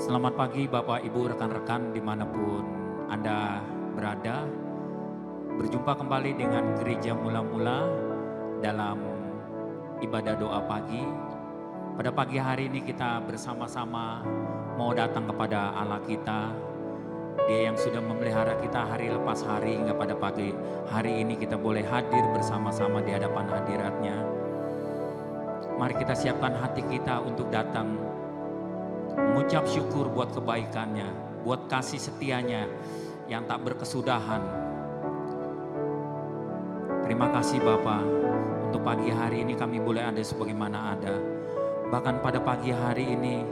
Selamat pagi Bapak Ibu rekan-rekan dimanapun Anda berada. Berjumpa kembali dengan Gereja Mula-Mula dalam ibadah doa pagi. Pada pagi hari ini kita bersama-sama mau datang kepada Allah kita. Dia yang sudah memelihara kita hari lepas hari hingga pada pagi hari ini kita boleh hadir bersama-sama di hadapan hadiratnya. Mari kita siapkan hati kita untuk datang mengucap syukur buat kebaikannya, buat kasih setianya yang tak berkesudahan. Terima kasih Bapa, untuk pagi hari ini kami boleh ada sebagaimana ada. Bahkan pada pagi hari ini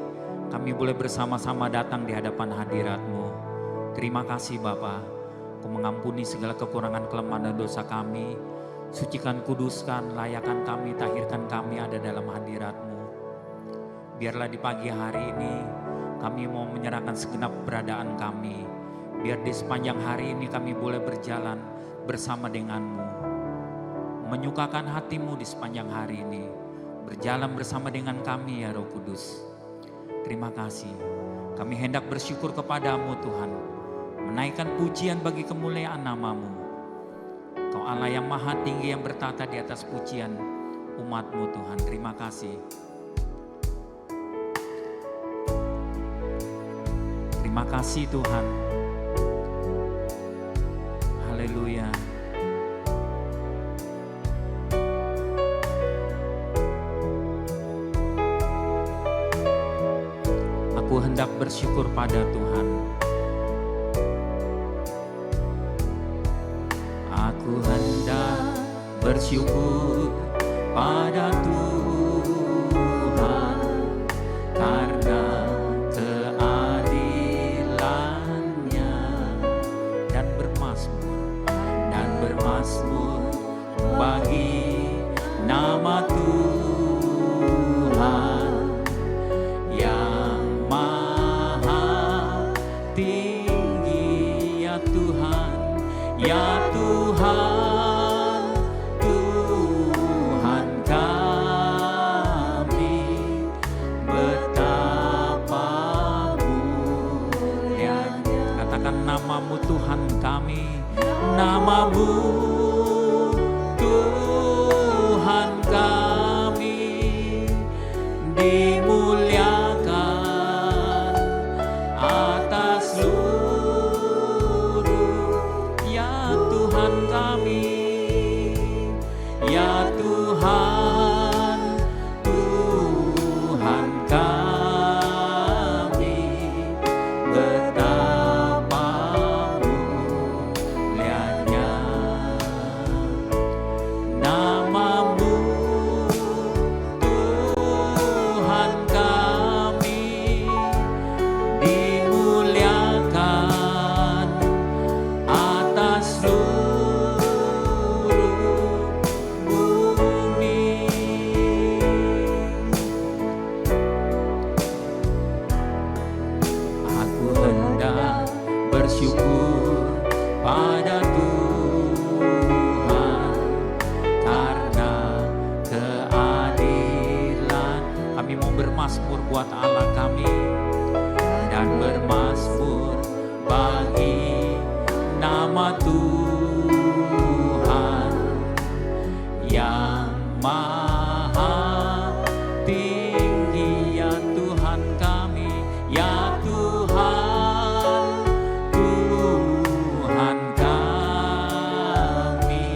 kami boleh bersama-sama datang di hadapan hadirat-Mu. Terima kasih Bapa, Kau mengampuni segala kekurangan kelemahan dan dosa kami. Sucikan, kuduskan, layakan kami, tahirkan kami ada dalam hadirat-Mu. Biarlah di pagi hari ini kami mau menyerahkan segenap keberadaan kami. Biar di sepanjang hari ini kami boleh berjalan bersama dengan-Mu. Menyukakan hati-Mu di sepanjang hari ini. Berjalan bersama dengan kami ya Roh Kudus. Terima kasih. Kami hendak bersyukur kepada-Mu Tuhan. Menaikkan pujian bagi kemuliaan nama-Mu. Kau Allah yang maha tinggi yang bertata di atas pujian umat-Mu Tuhan. Terima kasih. Terima kasih Tuhan. Haleluya. Aku hendak bersyukur pada Tuhan. Aku hendak bersyukur pada Tuhan karena bagi nama Tuhan yang maha tinggi, ya Tuhan, ya Tuhan, Tuhan kami, betapa mulianya. Katakan nama-Mu Tuhan kami, nama-Mu Tuhan kami dimuliakan atas seluruh, ya Tuhan kami, ya Tuhan, Tuhan kami, betapa mulianya nama-Mu Tuhan kami, dimuliakan atas seluruh bumi. Aku hendak bersyukur pada Tuhan karena keadilan. Kami mau bermazmur buat Allah kami dan bermazmur bagi nama Tuhan yang maha tinggi, ya Tuhan kami, ya Tuhan, Tuhan kami,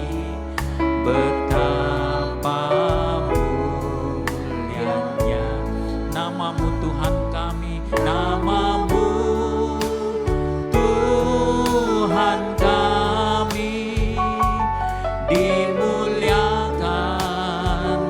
betapa mulianya nama-Mu Tuhan kami, nama-Mu Tuhan kami, dimuliakan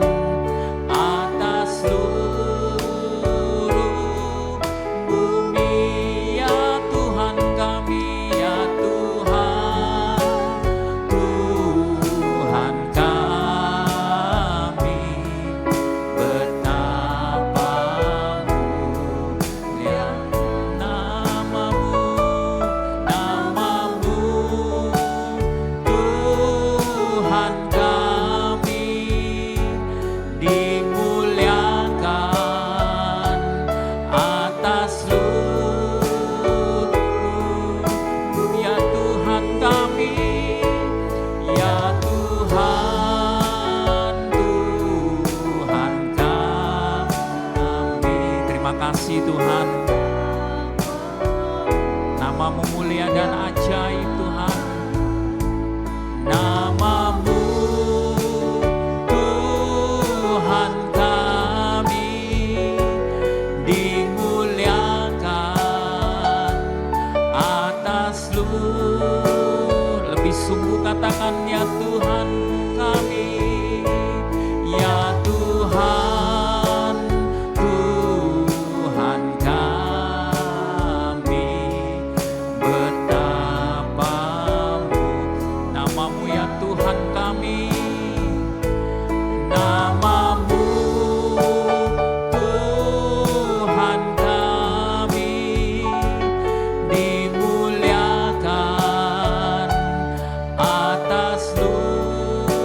kasih Tuhan. Namamu mulia dan ajaib Tuhan. Namamu Tuhan kami dimuliakan atas seluruh. Lebih sungguh katakan ya Tuhan kami, ya Tuhan, Tuhan kami, betapamu namamu ya Tuhan kami, namamu Tuhan kami dimuliakan atas seluruh,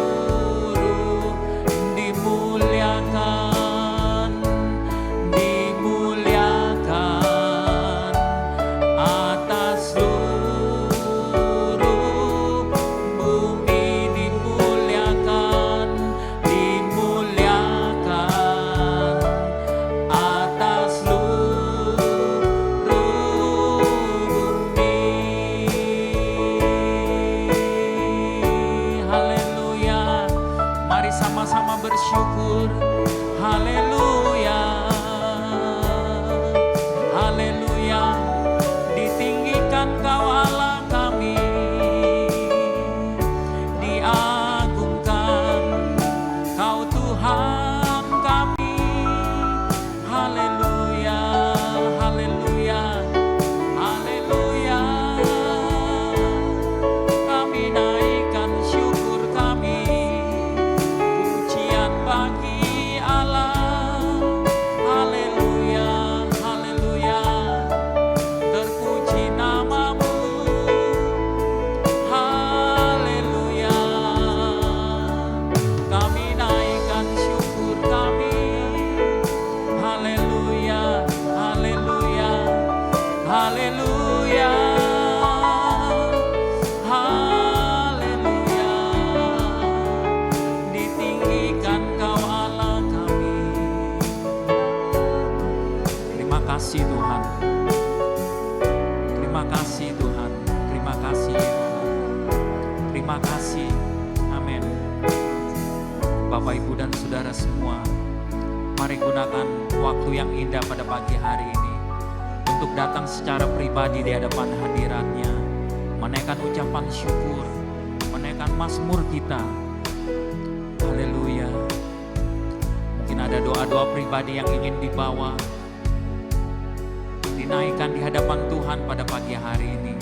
dimuliakan, dimuliakan atas seluruh bumi, dimuliakan, dimuliakan atas seluruh bumi. Haleluya. Mari sama-sama bersyukur. Haleluya. Haleluya. Ditinggikan Kau Allah kami, diagungkan Kau Tuhan kami. Haleluya. Haleluya. Haleluya. Kami naikkan syukur kami, pujian bagi Allah. Haleluya. Haleluya. Terpuji namamu. Haleluya. Kami naikkan syukur kami. Haleluya. Haleluya. Haleluya. Haleluya. Ditinggikan Kau Allah kami. Terima kasih Tuhan. Terima kasih Tuhan. Terima kasih ya Tuhan. Terima kasih. Amin. Bapak, Ibu, dan Saudara semua, mari gunakan waktu yang indah pada pagi hari ini untuk datang secara pribadi di hadapan hadirat-Nya, menaikkan ucapan syukur, menaikkan mazmur kita. Haleluya. Mungkin ada doa-doa pribadi yang ingin dibawa, dinaikkan di hadapan Tuhan pada pagi hari ini.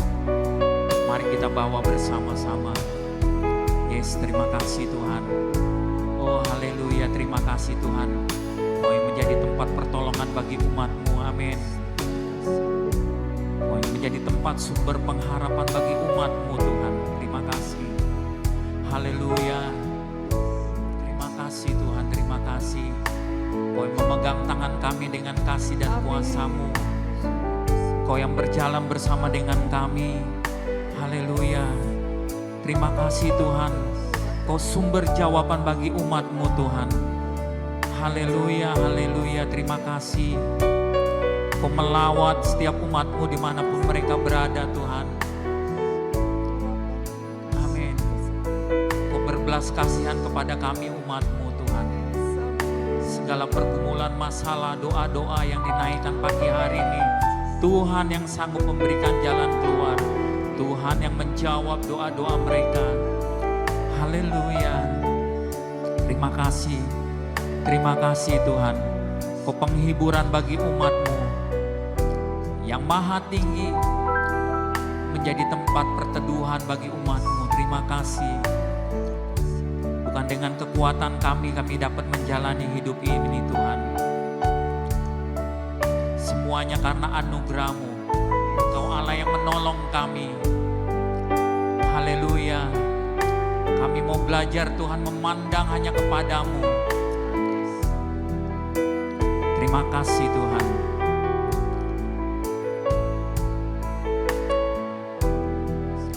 Mari kita bawa bersama-sama. Yes, terima kasih Tuhan. Oh haleluya, terima kasih Tuhan. Mau yang menjadi tempat pertolongan bagi umat-Mu. Amin. Mau yang menjadi tempat sumber pengharapan bagi umat-Mu Tuhan. Terima kasih. Haleluya. Terima kasih Tuhan, terima kasih. Kau yang memegang tangan kami dengan kasih dan kuasa-Mu. Kau yang berjalan bersama dengan kami. Haleluya. Terima kasih Tuhan. Kau sumber jawaban bagi umat-Mu Tuhan. Haleluya, haleluya. Terima kasih. Kau melawat setiap umat-Mu dimanapun mereka berada Tuhan. Amin. Kau berbelas kasihan kepada kami umat-Mu Tuhan. Segala pergumulan masalah, doa-doa yang dinaikkan pagi hari ini, Tuhan yang sanggup memberikan jalan keluar. Tuhan yang menjawab doa-doa mereka. Haleluya. Terima kasih. Terima kasih Tuhan. Kau penghiburan bagi umat-Mu yang maha tinggi, menjadi tempat perteduhan bagi umat-Mu. Terima kasih. Bukan dengan kekuatan kami dapat menjalani hidup ini Tuhan. Semuanya karena anugerah-Mu. Kau Allah yang menolong kami. Haleluya. Kami mau belajar Tuhan memandang hanya kepada-Mu. Terima kasih Tuhan.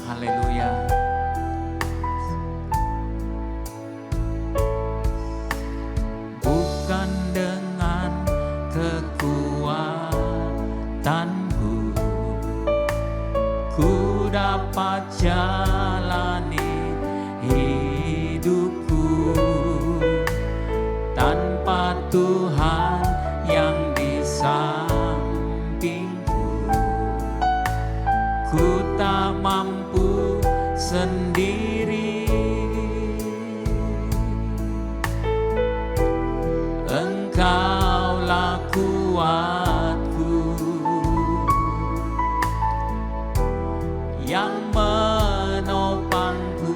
Haleluya. Bukan dengan kekuatan Tuhan yang di sampingku, ku tak mampu sendiri. Engkaulah kuatku yang menopangku,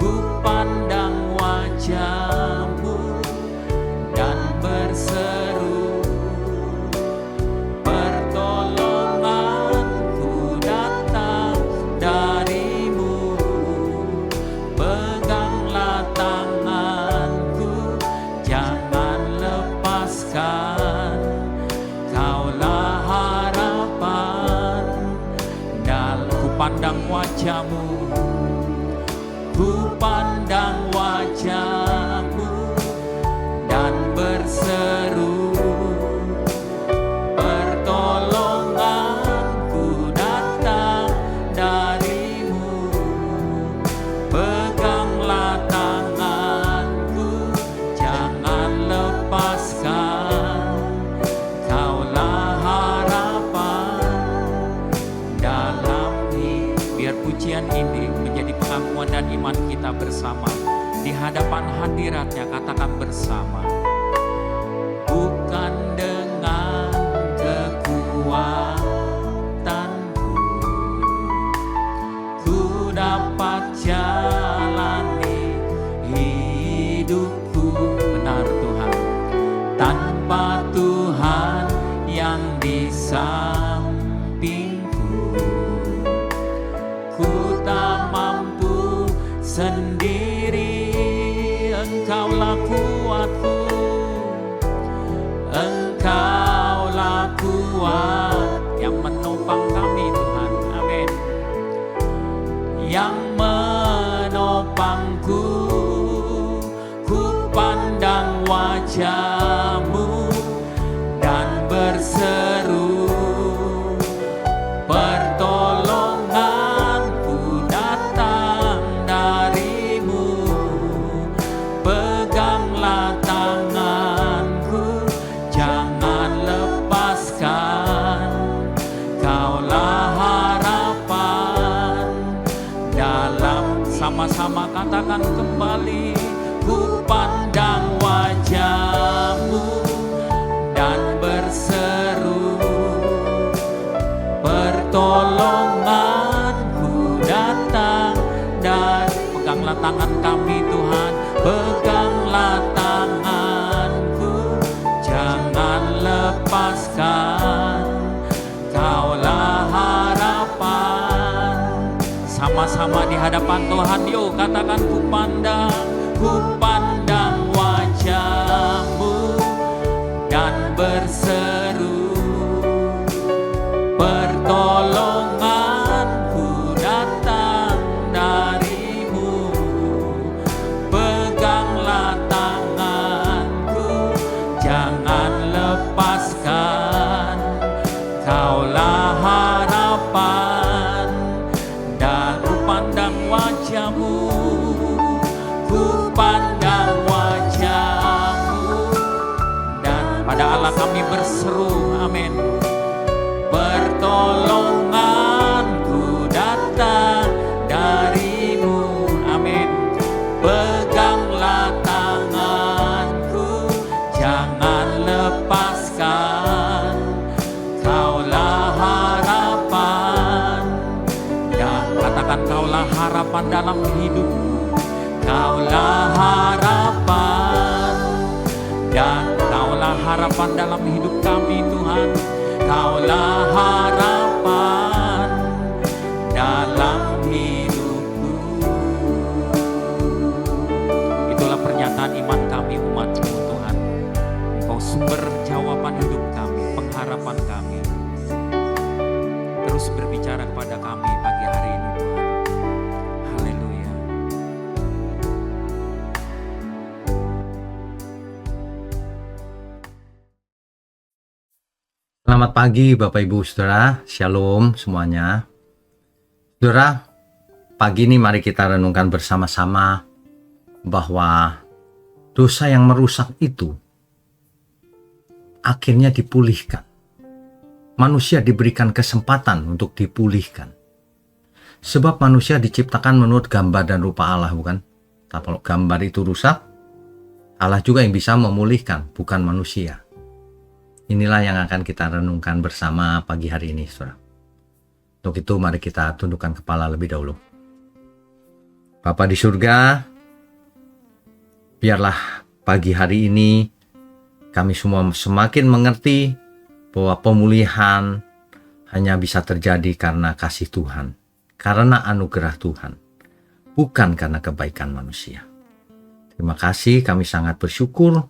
ku pandang wajah-Mu dan berseru, pertolonganku datang dari-Mu. Peganglah tanganku, jangan lepaskan, Kaulah harapan. Ku pandang wajah-Mu, ku pandang wajah-Mu dan berseru, pertolonganku datang dari-Mu. Peganglah tanganku, jangan lepaskan, Kaulah harapan dalam hidup. Biar pujian ini menjadi pengakuan dan iman kita bersama di hadapan hadirat-Nya. Katakan bersama, bukan dengan kekuatanku ku dapat jalani hidupku. Benar Tuhan, tanpa Tuhan yang di sampingku, ku tak mampu sendiri. Engkaulah kuatku, Engkaulah kuat yang menopang kami Tuhan. Amin. Yang menopangku, ku pandang wajah-Mu dan berseru, pertolonganku datang dari-Mu. Peganglah tanganku, jangan lepaskan, Kaulah harapan dalam. Sama-sama katakan kembali, ku pandang wajah-Mu dan berseru, pertolonganku datang dari. Peganglah tangan kami Tuhan, peganglah tanganku, jangan lepaskan, Kaulah harapan. Sama-sama di hadapan Tuhan, yuk katakan, ku pandang wajah-Mu dan berseru, pertolonganku datang dari-Mu. Peganglah tanganku, jangan lepaskan, Kaulah harapan. Dan ku pandang wajah-Mu, ku pandang wajah-Mu, dan pada Allah kami berseru, amin. Pertolonganku datang dari-Mu, amin. Peganglah tanganku, jangan lepaskan, Kaulah harapan. Dan katakan, Kaulah harapan dalam hidupku, Kaulah harapan. Dan Kaulah harapan dalam hidup kami Tuhan, Kaulah harapan dalam hidupku. Itulah pernyataan iman kami umat-Mu Tuhan. Engkau sumber jawaban hidup kami, pengharapan kami. Terus berbicara kepada kami pagi hari ini Tuhan. Haleluya. Selamat pagi Bapak Ibu Saudara, Shalom semuanya. Saudara, pagi ini mari kita renungkan bersama-sama bahwa dosa yang merusak itu akhirnya dipulihkan. Manusia diberikan kesempatan untuk dipulihkan. Sebab manusia diciptakan menurut gambar dan rupa Allah, bukan? Tapi kalau gambar itu rusak, Allah juga yang bisa memulihkan, bukan manusia. Inilah yang akan kita renungkan bersama pagi hari ini, saudara. Untuk itu mari kita tundukkan kepala lebih dahulu. Bapa di surga, biarlah pagi hari ini kami semua semakin mengerti bahwa pemulihan hanya bisa terjadi karena kasih Tuhan, karena anugerah Tuhan, bukan karena kebaikan manusia. Terima kasih, kami sangat bersyukur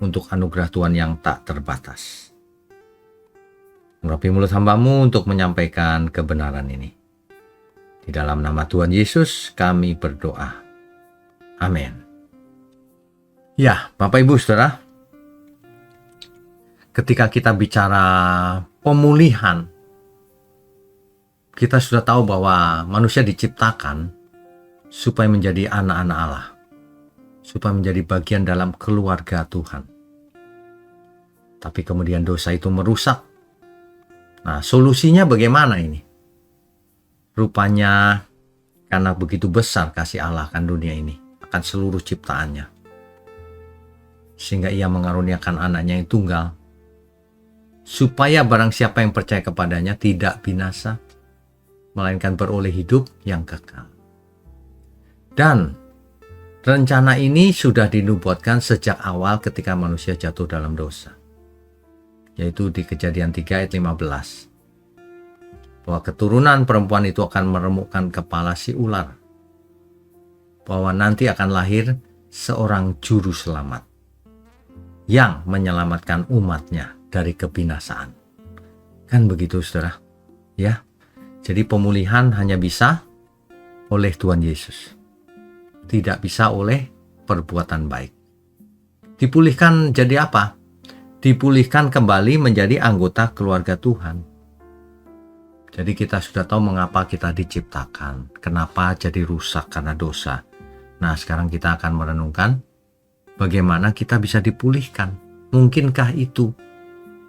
untuk anugerah Tuhan yang tak terbatas. Merapi mulut hamba-Mu untuk menyampaikan kebenaran ini. Di dalam nama Tuhan Yesus kami berdoa. Amin. Ya, Bapak Ibu Saudara, ketika kita bicara pemulihan, kita sudah tahu bahwa manusia diciptakan supaya menjadi anak-anak Allah, supaya menjadi bagian dalam keluarga Tuhan. Tapi kemudian dosa itu merusak. Nah, solusinya bagaimana ini? Rupanya karena begitu besar kasih Allah akan dunia ini, akan seluruh ciptaannya, sehingga ia mengaruniakan anaknya yang tunggal, supaya barang siapa yang percaya kepadanya tidak binasa, melainkan beroleh hidup yang kekal. Dan rencana ini sudah dinubuatkan sejak awal ketika manusia jatuh dalam dosa, yaitu di Kejadian 3 ayat 15. Bahwa keturunan perempuan itu akan meremukkan kepala si ular. Bahwa nanti akan lahir seorang juru selamat yang menyelamatkan umatnya dari kebinasaan. Kan begitu, saudara? Ya. Jadi pemulihan hanya bisa oleh Tuhan Yesus. Tidak bisa oleh perbuatan baik. Dipulihkan jadi apa? Dipulihkan kembali menjadi anggota keluarga Tuhan. Jadi kita sudah tahu mengapa kita diciptakan, kenapa jadi rusak karena dosa. Nah, sekarang kita akan merenungkan bagaimana kita bisa dipulihkan. Mungkinkah itu?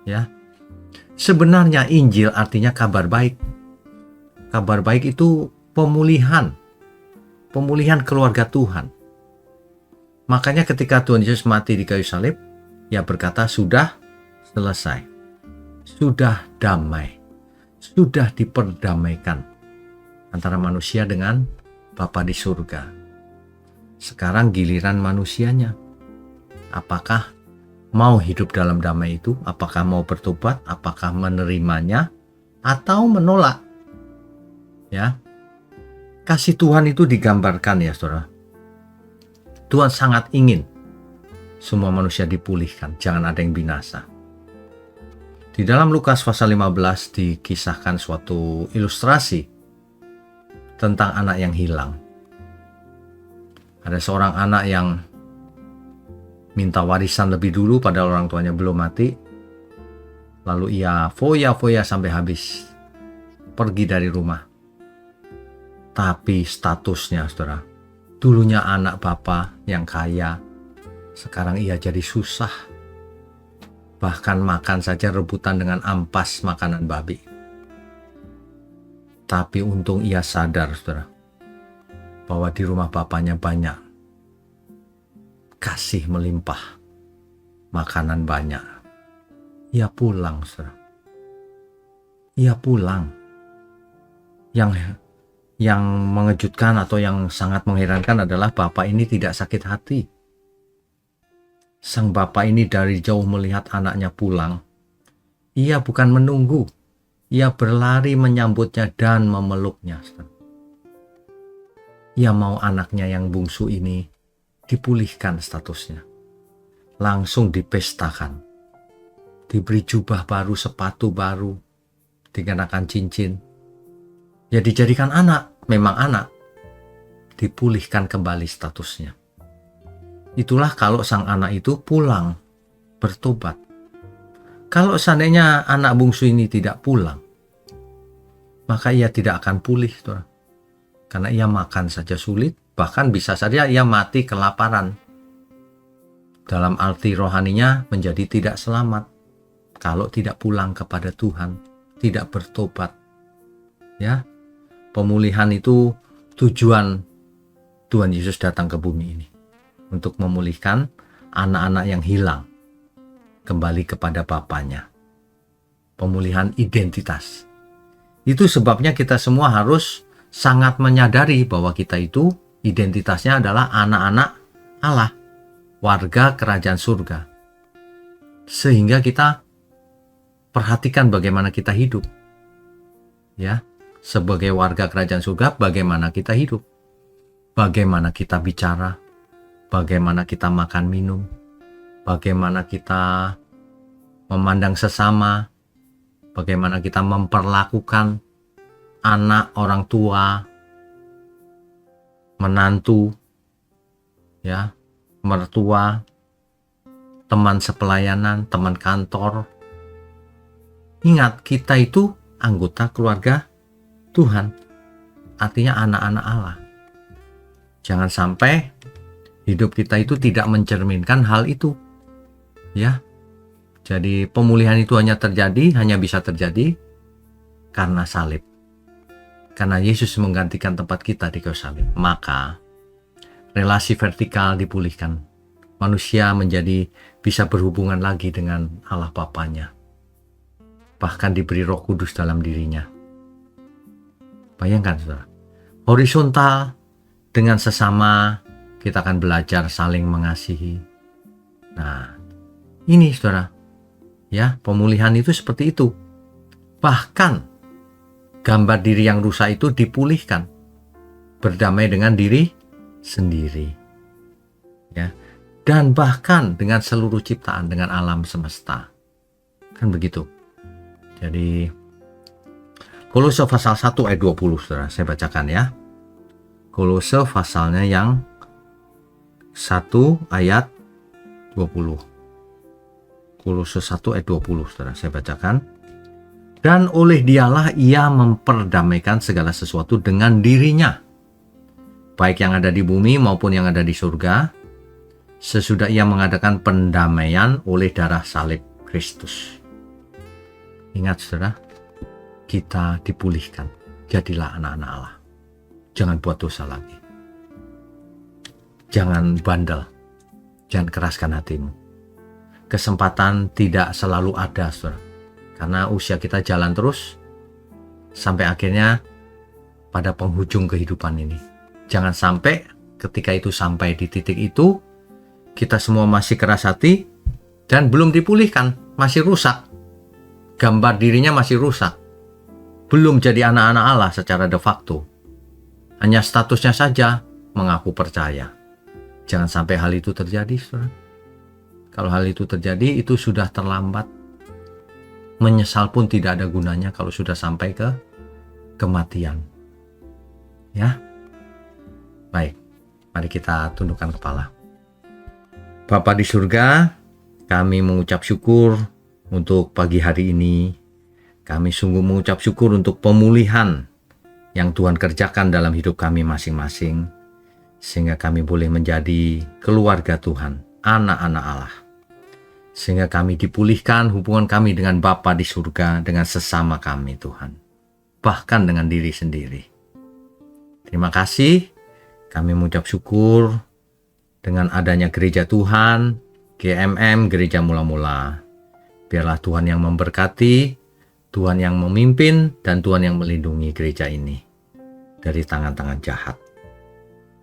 Ya. Sebenarnya Injil artinya kabar baik. Kabar baik itu pemulihan. Pemulihan keluarga Tuhan. Makanya ketika Tuhan Yesus mati di kayu salib, ia berkata, sudah selesai, sudah damai, sudah diperdamaikan antara manusia dengan Bapa di surga. Sekarang giliran manusianya. Apakah mau hidup dalam damai itu? Apakah mau bertobat? Apakah menerimanya? Atau menolak? Ya, kasih Tuhan itu digambarkan ya saudara. Tuhan sangat ingin semua manusia dipulihkan, jangan ada yang binasa. Di dalam Lukas pasal 15 dikisahkan suatu ilustrasi tentang anak yang hilang. Ada seorang anak yang minta warisan lebih dulu pada orang tuanya belum mati. Lalu ia foya-foya sampai habis, pergi dari rumah. Tapi statusnya, saudara, dulunya anak bapa yang kaya, sekarang ia jadi susah. Bahkan makan saja rebutan dengan ampas makanan babi. Tapi untung ia sadar, saudara, bahwa di rumah bapaknya banyak kasih melimpah, makanan banyak. Ia pulang, saudara. Ia pulang. Yang mengejutkan atau yang sangat mengherankan adalah bapak ini tidak sakit hati. Sang bapak ini dari jauh melihat anaknya pulang. Ia bukan menunggu. Ia berlari menyambutnya dan memeluknya. Ia mau anaknya yang bungsu ini dipulihkan statusnya. Langsung dipestakan. Diberi jubah baru, sepatu baru, dikenakan cincin. Ya dijadikan anak, memang anak. Dipulihkan kembali statusnya. Itulah kalau sang anak itu pulang, bertobat. Kalau seandainya anak bungsu ini tidak pulang, maka ia tidak akan pulih, saudara. Karena ia makan saja sulit, bahkan bisa saja ia mati kelaparan. dalam arti rohaninya menjadi tidak selamat kalau tidak pulang kepada Tuhan, tidak bertobat. Ya, pemulihan itu tujuan Tuhan Yesus datang ke bumi ini untuk memulihkan anak-anak yang hilang kembali kepada Bapanya. Pemulihan identitas. Itu sebabnya kita semua harus sangat menyadari bahwa kita itu identitasnya adalah anak-anak Allah, warga kerajaan surga. Sehingga kita perhatikan bagaimana kita hidup. Ya, sebagai warga kerajaan surga, bagaimana kita hidup. Bagaimana kita bicara, bagaimana kita makan minum, bagaimana kita memandang sesama, bagaimana kita memperlakukan anak, orang tua, menantu, ya, mertua, teman sepelayanan, teman kantor. Ingat, kita itu anggota keluarga Tuhan, artinya anak-anak Allah. Jangan sampai hidup kita itu tidak mencerminkan hal itu, ya. Jadi pemulihan itu hanya bisa terjadi karena salib. Karena Yesus menggantikan tempat kita di kayu salib. Maka relasi vertikal dipulihkan. Manusia menjadi bisa berhubungan lagi dengan Allah Bapanya. Bahkan diberi Roh Kudus dalam dirinya. Bayangkan, saudara. Horizontal dengan sesama kita akan belajar saling mengasihi. Nah, ini saudara. Ya, pemulihan itu seperti itu. Bahkan gambar diri yang rusak itu dipulihkan. Berdamai dengan diri sendiri. Ya. Dan bahkan dengan seluruh ciptaan, dengan alam semesta. Kan begitu. Jadi Kolose pasal 1 ayat 20, saudara. Saya bacakan ya. Kolose pasalnya yang 1 ayat 20. Kolose 1 ayat 20, saudara. Saya bacakan. Dan oleh dialah ia memperdamaikan segala sesuatu dengan dirinya, baik yang ada di bumi maupun yang ada di surga, sesudah ia mengadakan pendamaian oleh darah salib Kristus. Ingat, saudara, kita dipulihkan. Jadilah anak-anak Allah. Jangan buat dosa lagi. Jangan bandel. Jangan keraskan hatimu. Kesempatan tidak selalu ada, saudara. Karena usia kita jalan terus sampai akhirnya pada penghujung kehidupan ini. Jangan sampai ketika itu sampai di titik itu, kita semua masih keras hati dan belum dipulihkan, masih rusak. Gambar dirinya masih rusak. Belum jadi anak-anak Allah secara de facto. Hanya statusnya saja mengaku percaya. Jangan sampai hal itu terjadi, saudara. Kalau hal itu terjadi, itu sudah terlambat. Menyesal pun tidak ada gunanya kalau sudah sampai ke kematian. Ya. Baik, mari kita tundukkan kepala. Bapa di surga, kami mengucap syukur untuk pagi hari ini. Kami sungguh mengucap syukur untuk pemulihan yang Tuhan kerjakan dalam hidup kami masing-masing. Sehingga kami boleh menjadi keluarga Tuhan, anak-anak Allah. Sehingga kami dipulihkan hubungan kami dengan Bapa di surga, dengan sesama kami Tuhan. Bahkan dengan diri sendiri. Terima kasih, kami mengucap syukur dengan adanya gereja Tuhan, GMM, Gereja Mula-Mula. Biarlah Tuhan yang memberkati, Tuhan yang memimpin, dan Tuhan yang melindungi gereja ini dari tangan-tangan jahat.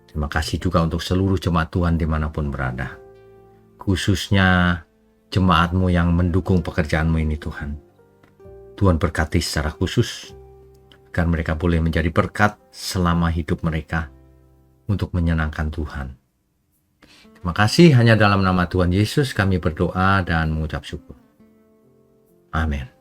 Terima kasih juga untuk seluruh jemaat Tuhan dimanapun berada. Khususnya jemaat-Mu yang mendukung pekerjaan-Mu ini Tuhan. Tuhan berkati secara khusus, agar mereka boleh menjadi berkat selama hidup mereka untuk menyenangkan Tuhan. Terima kasih, hanya dalam nama Tuhan Yesus kami berdoa dan mengucap syukur. Amin.